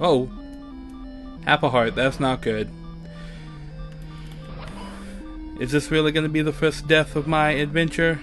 Oh, half a heart. That's not good. Is this really going to be the first death of my adventure?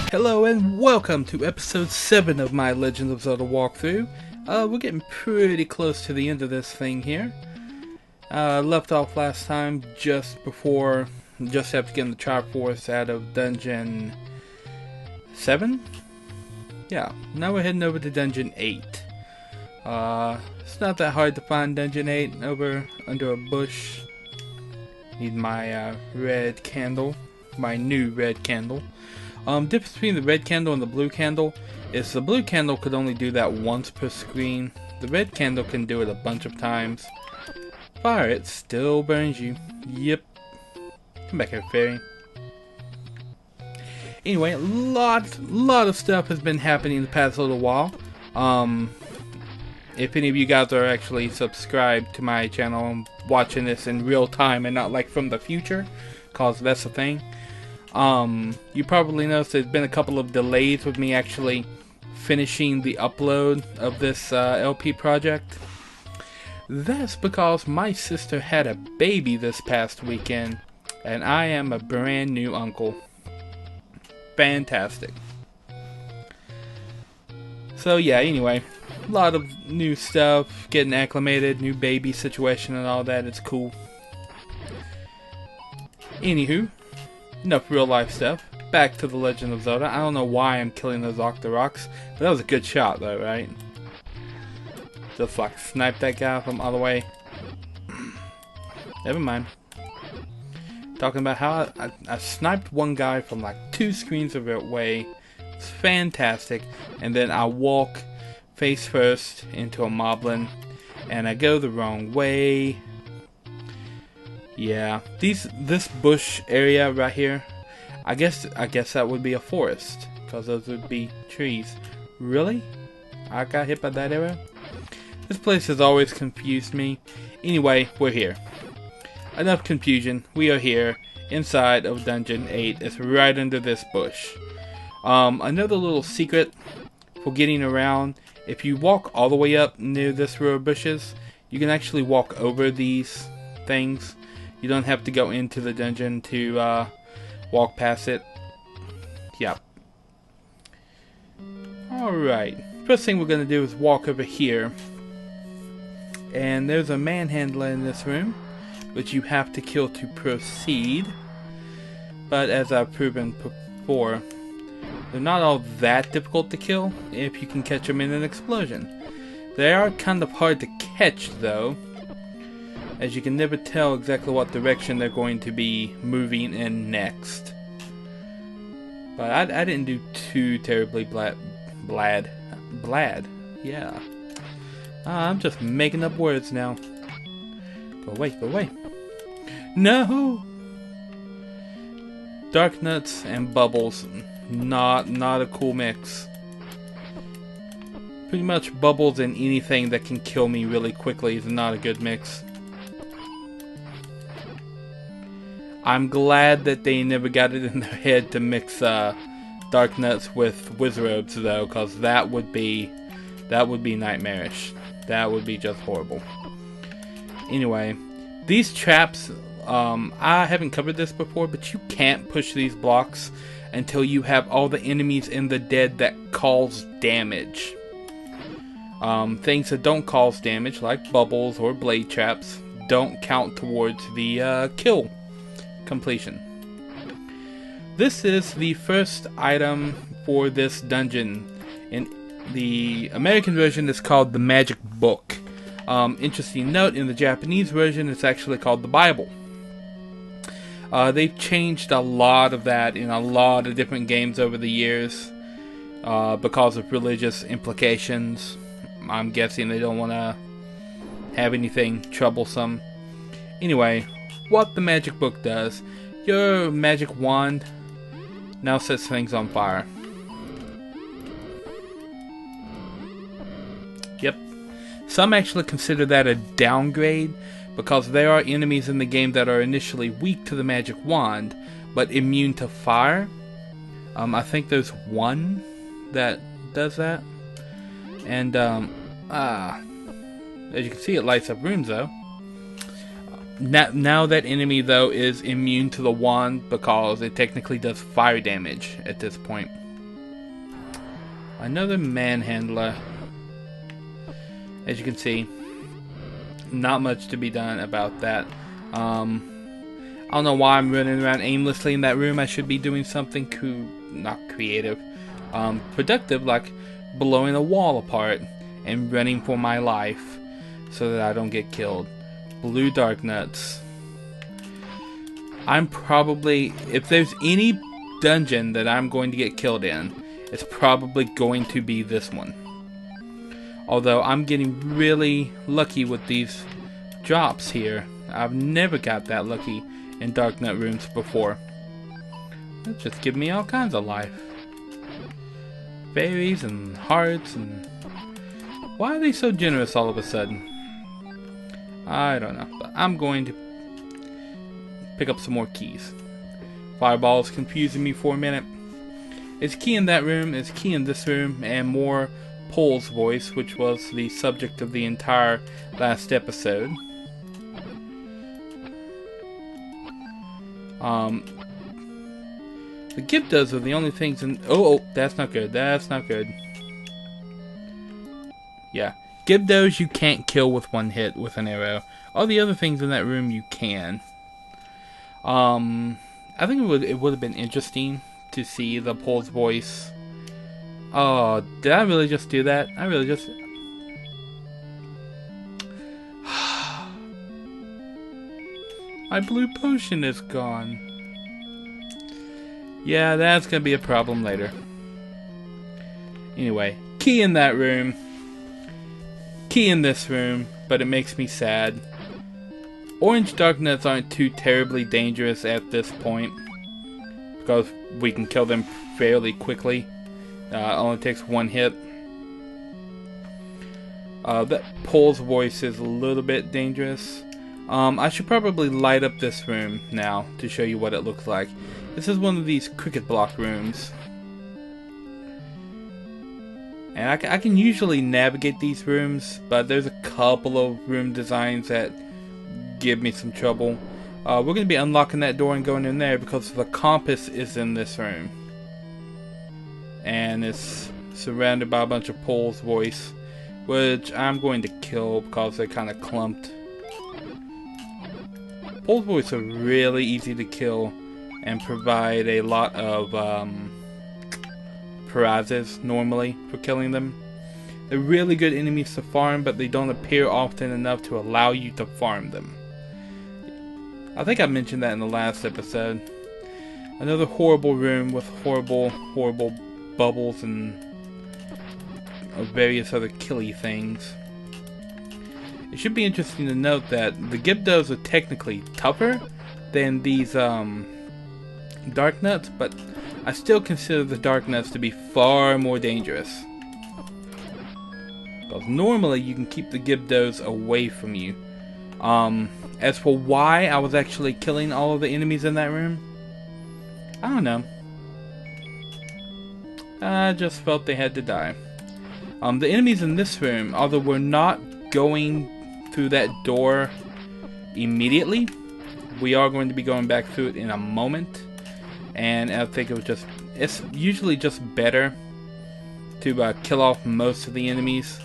Hello and welcome to episode 7 of my Legend of Zelda walkthrough. We're getting pretty close to the end of this thing here. Left off last time just after getting the Triforce out of dungeon 7? Yeah, now we're heading over to dungeon 8. It's not that hard to find dungeon 8 over under a bush. Need my red candle, my new red candle. Difference between the red candle and the blue candle is the blue candle could only do that once per screen. The red candle can do it a bunch of times. Fire, it still burns you. Yep. Come back here, fairy. Anyway, a lot of stuff has been happening in the past little while. If any of you guys are actually subscribed to my channel and watching this in real time and not like from the future, cause that's the thing. You probably noticed there's been a couple of delays with me actually finishing the upload of this LP project. That's because my sister had a baby this past weekend, and I am a brand new uncle. Fantastic. So yeah, anyway, a lot of new stuff, getting acclimated, new baby situation and all that, it's cool. Anywho, enough real life stuff. Back to the Legend of Zelda. I don't know why I'm killing those Octoroks, but that was a good shot though, right? Just like snipe that guy from all the way. Never mind. Talking about how I sniped one guy from like 2 screens away. It's fantastic. And then I walk face first into a moblin, and I go the wrong way. Yeah, this bush area right here, I guess that would be a forest, because those would be trees. Really? I got hit by that area? This place has always confused me. Anyway, we're here. Enough confusion. We are here inside of dungeon 8. It's right under this bush. Another little secret for getting around. If you walk all the way up near this row of bushes, you can actually walk over these things. You don't have to go into the dungeon to walk past it. Yep. Alright. First thing we're going to do is walk over here. And there's a manhandler in this room, which you have to kill to proceed. But as I've proven before, they're not all that difficult to kill if you can catch them in an explosion. They are kind of hard to catch though, as you can never tell exactly what direction they're going to be moving in next. But I didn't do too terribly blad. Yeah. I'm just making up words now. Go away, go away. No! Dark nuts and bubbles. Not a cool mix. Pretty much bubbles and anything that can kill me really quickly is not a good mix. I'm glad that they never got it in their head to mix dark nuts with wizards though, because that would be nightmarish. That would be just horrible. Anyway, these traps, I haven't covered this before, but you can't push these blocks until you have all the enemies in the dead that cause damage. Things that don't cause damage, like bubbles or blade traps, don't count towards the kill completion. This is the first item for this dungeon. In the American version, it's called the Magic Book. Interesting note, in the Japanese version, it's actually called the Bible. They've changed a lot of that in a lot of different games over the years because of religious implications. I'm guessing they don't want to have anything troublesome. Anyway, what the Magic Book does, your magic wand now sets things on fire. Yep. Some actually consider that a downgrade, because there are enemies in the game that are initially weak to the magic wand, but immune to fire. I think there's one that does that. And, as you can see, it lights up rooms, though. Now that enemy, though, is immune to the wand because it technically does fire damage at this point. Another manhandler. As you can see, not much to be done about that. I don't know why I'm running around aimlessly in that room. I should be doing something not creative, productive, like blowing a wall apart and running for my life so that I don't get killed. Blue dark nuts. I'm probably, if there's any dungeon that I'm going to get killed in, it's probably going to be this one. Although I'm getting really lucky with these drops here. I've never got that lucky in dark nut rooms before. It's just giving me all kinds of life. Berries and hearts and... Why are they so generous all of a sudden? I don't know, but I'm going to pick up some more keys. Fireball is confusing me for a minute. It's key in that room, it's key in this room, and more Pole's voice, which was the subject of the entire last episode. The Gyptos are the only things in... Oh, that's not good, that's not good. Yeah. Gyptos you can't kill with one hit with an arrow. All the other things in that room you can. I think it would have been interesting to see the Pole's voice. Oh, did I really just do that? I really just... My blue potion is gone. Yeah, that's gonna be a problem later. Anyway, key in that room. Key in this room, but it makes me sad. Orange dark nuts aren't too terribly dangerous at this point, because we can kill them fairly quickly. Only takes one hit. That Pole's voice is a little bit dangerous. I should probably light up this room now to show you what it looks like. This is one of these cricket block rooms. And I can usually navigate these rooms, but there's a couple of room designs that give me some trouble. We're going to be unlocking that door and going in there because the compass is in this room. And it's surrounded by a bunch of Pole's voice, which I'm going to kill because they're kind of clumped. Pole's voice are really easy to kill and provide a lot of prizes normally for killing them. They're really good enemies to farm, but they don't appear often enough to allow you to farm them. I think I mentioned that in the last episode. Another horrible room with horrible bubbles and various other killy things. It should be interesting to note that the Gyptos are technically tougher than these dark nuts, but I still consider the dark nuts to be far more dangerous. Because normally you can keep the Gyptos away from you. As for why I was actually killing all of the enemies in that room, I don't know. I just felt they had to die. The enemies in this room, although we're not going through that door immediately, we are going to be going back through it in a moment. And I think it's usually just better to kill off most of the enemies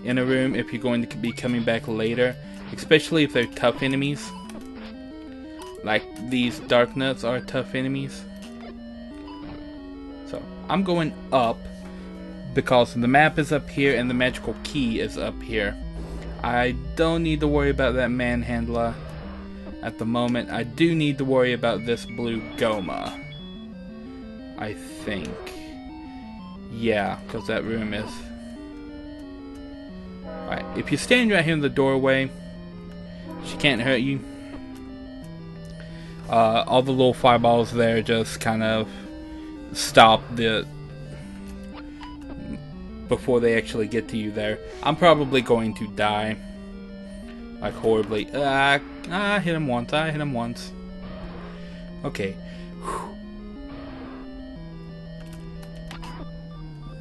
in a room if you're going to be coming back later, especially if they're tough enemies. Like these dark nuts are tough enemies. So I'm going up because the map is up here and the magical key is up here. I don't need to worry about that manhandler at the moment. I do need to worry about this blue Goma, I think. Yeah, because that room is... Alright, if you stand right here in the doorway, she can't hurt you. All the little fireballs there just kind of stop before they actually get to you there. I'm probably going to die. Like horribly. I hit him once. Okay.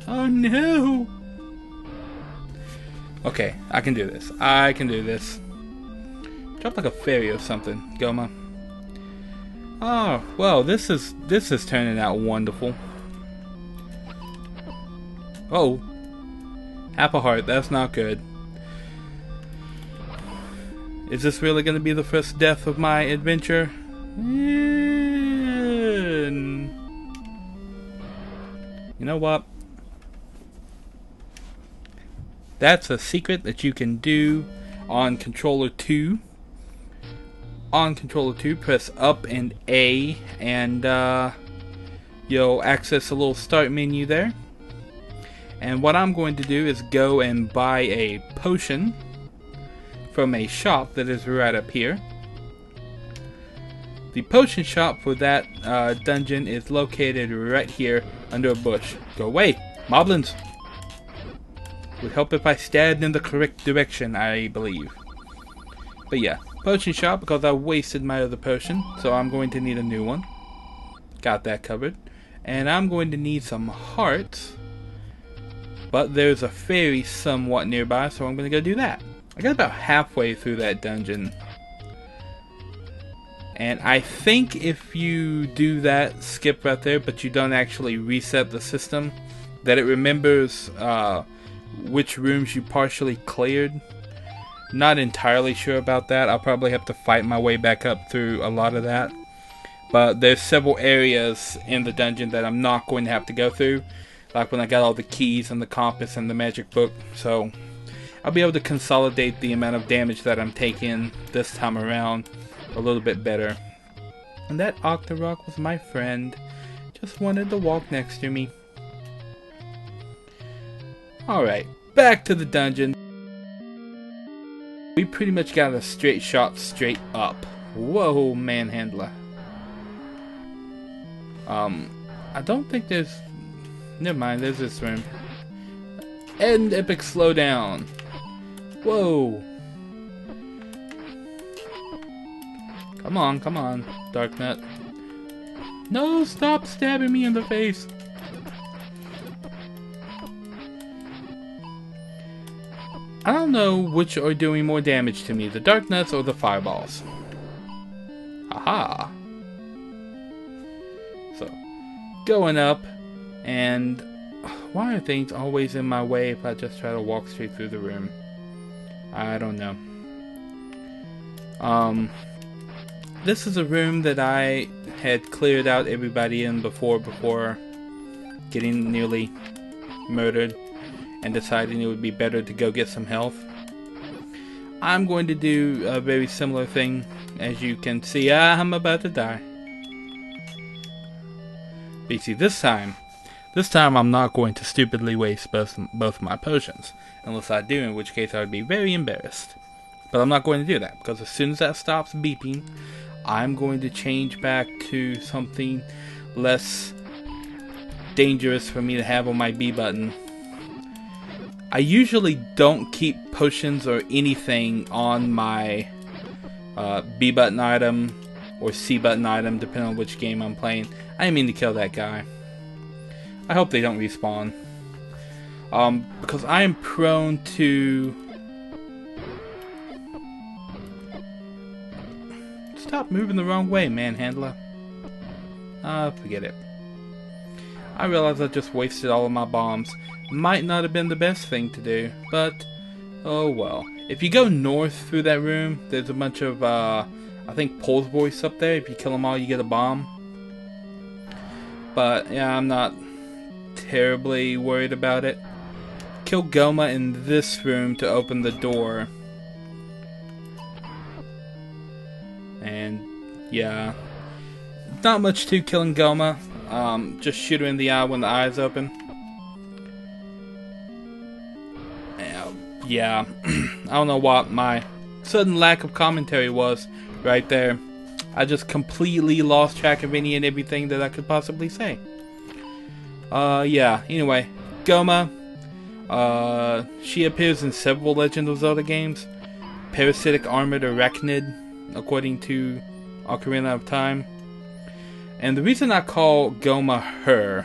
Oh no! Okay, I can do this. I can do this. Drop like a fairy or something, Goma. Oh, well, this is turning out wonderful. Oh. Half a heart, that's not good. Is this really going to be the first death of my adventure? You know what? That's a secret that you can do on controller 2. On controller 2, press up and A, and you'll access a little start menu there. And what I'm going to do is go and buy a potion from a shop that is right up here. The potion shop for that dungeon is located right here under a bush. Go away, moblins! Would help if I stabbed in the correct direction, I believe. But yeah, potion shop, because I wasted my other potion, so I'm going to need a new one. Got that covered. And I'm going to need some hearts. But there's a fairy somewhat nearby, so I'm going to go do that. I got about halfway through that dungeon. And I think if you do that, skip right there, but you don't actually reset the system, that it remembers which rooms you partially cleared. Not entirely sure about that. I'll probably have to fight my way back up through a lot of that. But there's several areas in the dungeon that I'm not going to have to go through. Like when I got all the keys and the compass and the magic book. So I'll be able to consolidate the amount of damage that I'm taking this time around a little bit better. And that Octorok was my friend. Just wanted to walk next to me. Alright, back to the dungeon. We pretty much got a straight shot straight up. Whoa, manhandler. I don't think there's... Never mind, there's this room. End epic slowdown. Whoa. Come on, Darknut. No, stop stabbing me in the face. I don't know which are doing more damage to me, the Darknuts or the Fireballs. Aha. So, going up, and why are things always in my way if I just try to walk straight through the room? I don't know. This is a room that I had cleared out everybody in before getting nearly murdered and deciding it would be better to go get some health. I'm going to do a very similar thing. As you can see, I'm about to die. But you see, this time I'm not going to stupidly waste both my potions. Unless I do, in which case I would be very embarrassed. But I'm not going to do that, because as soon as that stops beeping, I'm going to change back to something less dangerous for me to have on my B button. I usually don't keep potions or anything on my B button item or C button item, depending on which game I'm playing. I didn't mean to kill that guy. I hope they don't respawn. Because I am prone to... Stop moving the wrong way, manhandler. Forget it. I realize I just wasted all of my bombs. Might not have been the best thing to do, but oh well. If you go north through that room, there's a bunch of, I think, Pole's Voice up there. If you kill them all, you get a bomb. But, yeah, I'm not terribly worried about it. Kill Goma in this room to open the door. And, yeah. Not much to killing Goma. Just shoot her in the eye when the eye's open. Yeah. I don't know what my sudden lack of commentary was right there. I just completely lost track of any and everything that I could possibly say. Yeah. Anyway, Goma. She appears in several Legend of Zelda games. Parasitic Armored Arachnid, according to Ocarina of Time. And the reason I call Goma her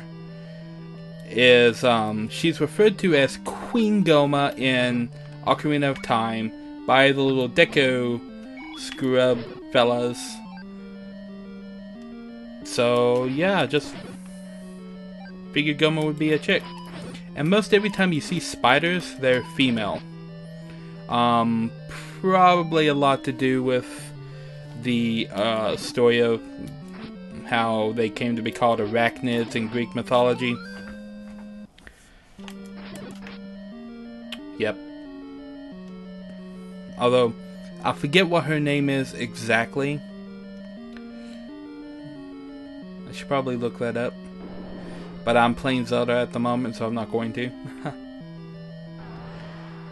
is she's referred to as Queen Goma in Ocarina of Time by the little Deco scrub fellas. So yeah, just figured Goma would be a chick. And most every time you see spiders, they're female. Probably a lot to do with the story of how they came to be called arachnids in Greek mythology. Yep. Although, I forget what her name is exactly. I should probably look that up. But I'm playing Zelda at the moment, so I'm not going to.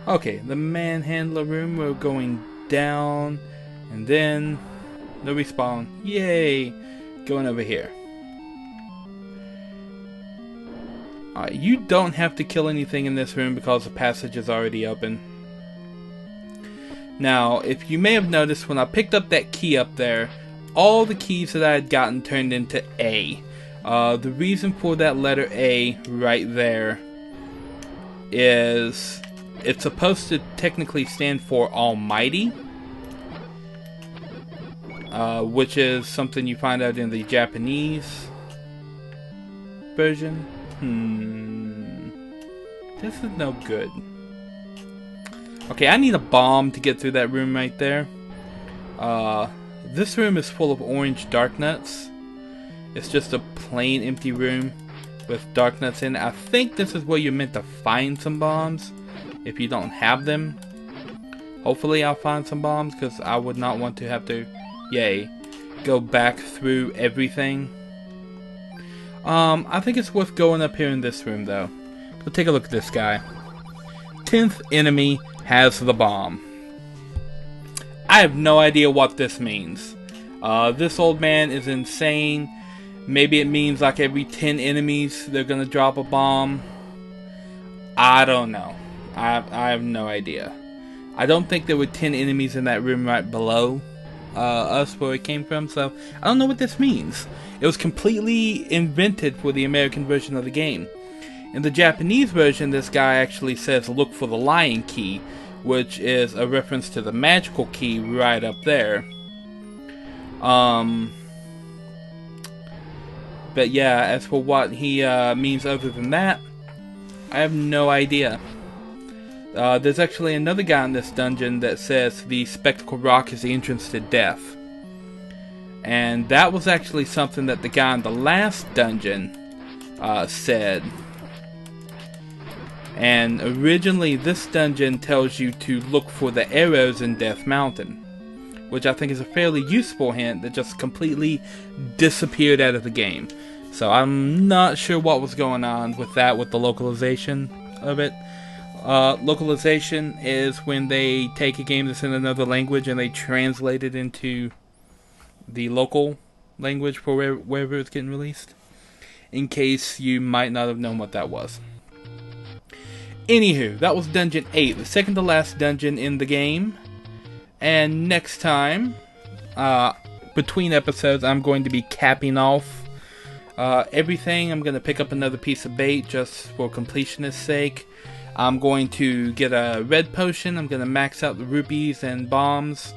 Okay, the manhandler room, we're going down, and then the respawn. Yay! Going over here. Alright, you don't have to kill anything in this room because the passage is already open. Now, if you may have noticed, when I picked up that key up there, all the keys that I had gotten turned into A. The reason for that letter A right there is it's supposed to technically stand for Almighty, which is something you find out in the Japanese version. This is no good. Okay, I need a bomb to get through that room right there. This room is full of orange dark nuts. It's just a plain empty room with dark nuts in it. I think this is where you're meant to find some bombs if you don't have them. Hopefully I'll find some bombs, because I would not want to have to, go back through everything. I think it's worth going up here in this room though. So take a look at this guy. 10th enemy has the bomb. I have no idea what this means. This old man is insane. Maybe it means like every 10 enemies they're gonna drop a bomb. I don't know. I have no idea. I don't think there were 10 enemies in that room right below us where it came from, so I don't know what this means. It was completely invented for the American version of the game. In the Japanese version, this guy actually says look for the lion key, which is a reference to the magical key right up there. But yeah, as for what he means other than that, I have no idea. There's actually another guy in this dungeon that says the spectacle rock is the entrance to death. And that was actually something that the guy in the last dungeon said. And originally this dungeon tells you to look for the arrows in Death Mountain, which I think is a fairly useful hint that just completely disappeared out of the game. So I'm not sure what was going on with that, with the localization of it. Localization is when they take a game that's in another language and they translate it into the local language for wherever it's getting released. In case you might not have known what that was. Anywho, that was Dungeon 8, the second to last dungeon in the game. And next time, between episodes, I'm going to be capping off everything. I'm going to pick up another piece of bait just for completionist's sake. I'm going to get a red potion. I'm going to max out the rupees and bombs.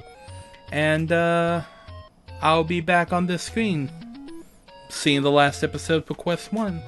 And I'll be back on this screen, seeing the last episode for Quest 1.